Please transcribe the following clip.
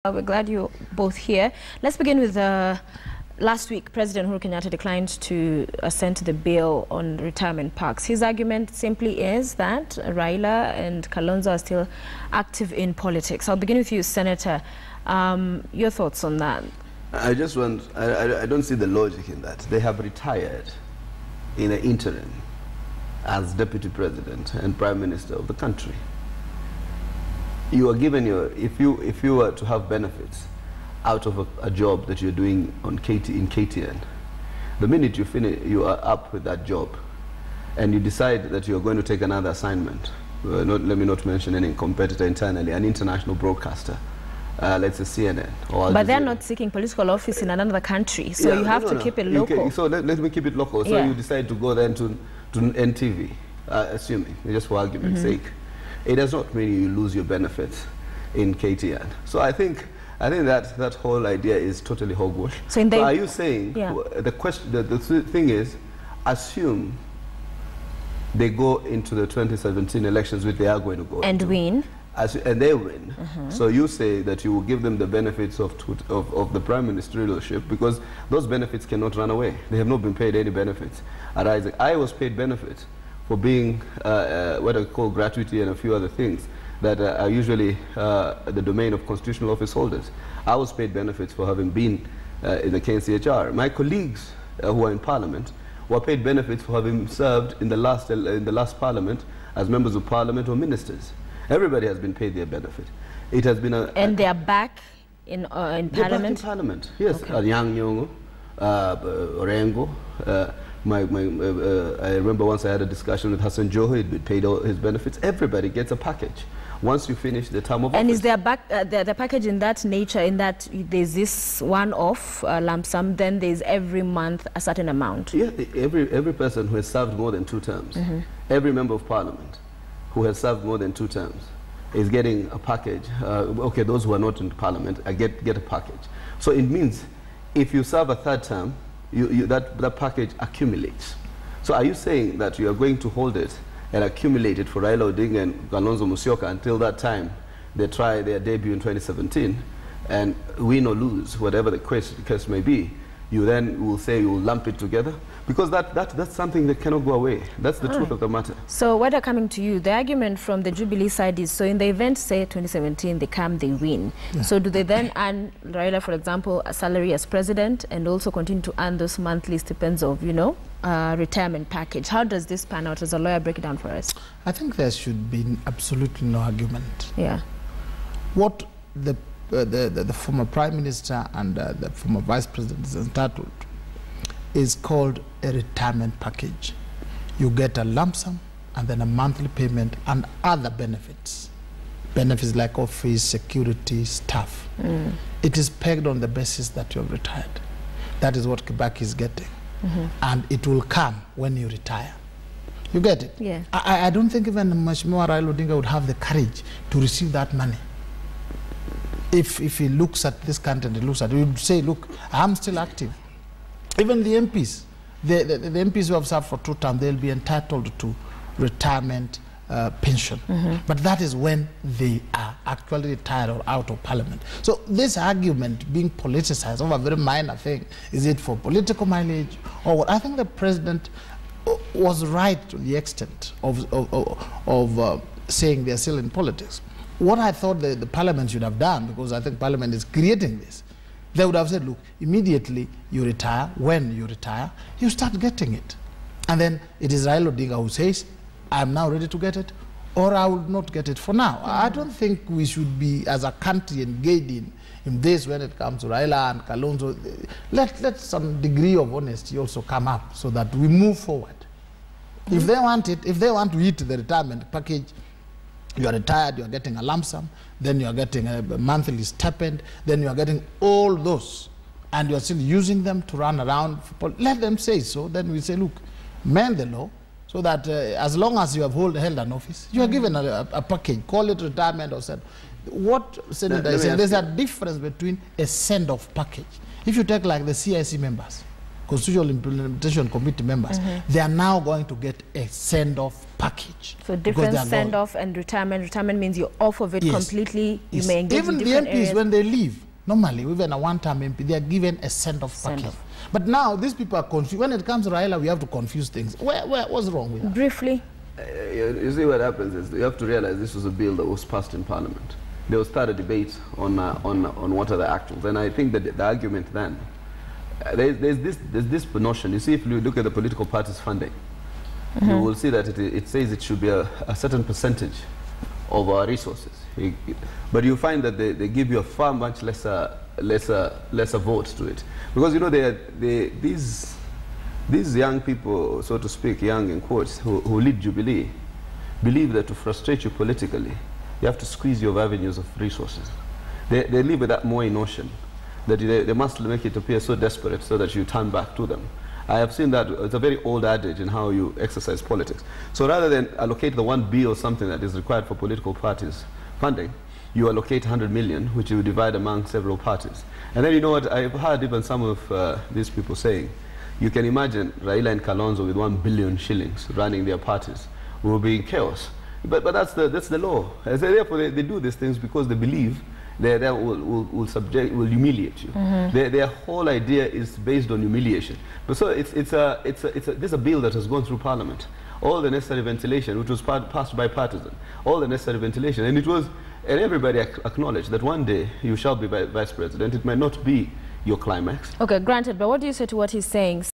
We're glad you're both here. Let's begin with last week, President Uhuru Kenyatta declined to assent to the bill on retirement parks. His argument simply is that Raila and Kalonzo are still active in politics. I'll begin with you, Senator. Your thoughts on that? I don't see the logic in that. They have retired in the interim as Deputy President and Prime Minister of the country. You are given if you were to have benefits out of a job that you're doing in KTN, the minute you finish, you are up with that job, and you decide that you're going to take another assignment. Let me not mention any competitor internally, an international broadcaster, let's say CNN. But they're not seeking political office in another country, so you have to keep it local. So let me keep it local. So you decide to go then to NTV, assuming, just for argument's sake. It does not mean you lose your benefits in KTN. So I think that whole idea is totally hogwash. So are you saying the thing is, assume they go into the 2017 elections, which they are going to go and into, win, and they win. So you say that you will give them the benefits of the prime ministership, because those benefits cannot run away. They have not been paid any benefits arising. I was paid benefits for being what I call gratuity and a few other things that are usually the domain of constitutional office holders. I was paid benefits for having been in the KNCHR. My colleagues who are in Parliament were paid benefits for having served in the last Parliament as members of Parliament or ministers. Everybody has been paid their benefit. It has been and they are back in Parliament? They're back in Parliament, yes. Okay. Young Nyongo, Orengo, I remember once I had a discussion with Hassan Joho. He'd been paid all his benefits. Everybody gets a package once you finish the term of office. And is there the package in that nature, in that there's this one-off lump sum, then there's every month a certain amount? Yeah, every person who has served more than 2 terms, every member of Parliament who has served more than 2 terms is getting a package. Okay, those who are not in Parliament get a package. So it means if you serve a 3rd term, that package accumulates. So are you saying that you are going to hold it and accumulate it for Raila Odinga and Kalonzo Musyoka until that time they try their debut in 2017 and win or lose, whatever the case may be? You then will say you will lump it together? Because that's something that cannot go away. That's the truth of the matter. So what are coming to you? The argument from the Jubilee side is, so in the event, say 2017, they come, they win. Yeah. So do they then earn, Raila, for example, a salary as president and also continue to earn those monthly stipends of, retirement package? How does this pan out? As a lawyer, break it down for us. I think there should be absolutely no argument. Yeah. What the former Prime Minister and the former Vice President is entitled is called a retirement package. You get a lump sum and then a monthly payment and other benefits. Benefits like office, security, staff. It is pegged on the basis that you have retired. That is what Kibaki is getting. And it will come when you retire. You get it? Yeah. I don't think even Mheshimiwa Raila Odinga would have the courage to receive that money. If he looks at this content, he would say, look, I'm still active. Even the MPs, the MPs who have served for 2 terms, they'll be entitled to retirement pension. But that is when they are actually retired or out of Parliament. So this argument being politicized over a very minor thing, is it for political mileage or what? I think the President was right to the extent of saying they're still in politics. What I thought the Parliament should have done, because I think Parliament is creating this, they would have said, look, immediately you retire, when you retire, you start getting it. And then it is Raila Odinga who says, I'm now ready to get it, or I will not get it for now. I don't think we should be, as a country, engaged in this when it comes to Raila and Kalonzo. Let some degree of honesty also come up so that we move forward. If they want it, if they want to eat the retirement package, you are retired, you are getting a lump sum, then you are getting a monthly stipend, then you are getting all those, and you are still using them to run around. Let them say so. Then we say, look, mend the law so that as long as you have held an office, you are given a package, call it retirement or send. What Senator is saying, there's a difference between a send-off package. If you take like the CIC members, Constitutional Implementation Committee members, they are now going to get a send-off package. So different send-off and retirement. Retirement means you're off of it completely. You may engage even in the MPs areas. When they leave, normally even a one-time MP, they are given a send-off package. But now these people are confused. When it comes to Raila, we have to confuse things. What's wrong with that? Briefly. You see what happens is you have to realize this was a bill that was passed in Parliament. There will start a debate on what are the actuals, and I think that the argument then there's this notion. You see, if you look at the political parties' funding, you will see that it says it should be a certain percentage of our resources, but you find that they give you a far much lesser vote to it, because you know these young people, so to speak, young in quotes, who lead Jubilee, believe that to frustrate you politically, you have to squeeze your avenues of resources. They live with that Moi notion that they must make it appear so desperate so that you turn back to them. I have seen that. It's a very old adage in how you exercise politics. So rather than allocate the 1 billion or something that is required for political parties funding, you allocate 100 million, which you divide among several parties. And then you know what, I've heard even some of these people saying, you can imagine Raila and Kalonzo with 1 billion shillings running their parties. We will be in chaos. But that's the law. So therefore, they do these things because they believe they will humiliate you. Their whole idea is based on humiliation. But so this is a bill that has gone through Parliament. All the necessary ventilation, which was passed bipartisan, all the necessary ventilation, and everybody acknowledged that one day you shall be vice president. It might not be your climax. Okay, granted, but what do you say to what he's saying?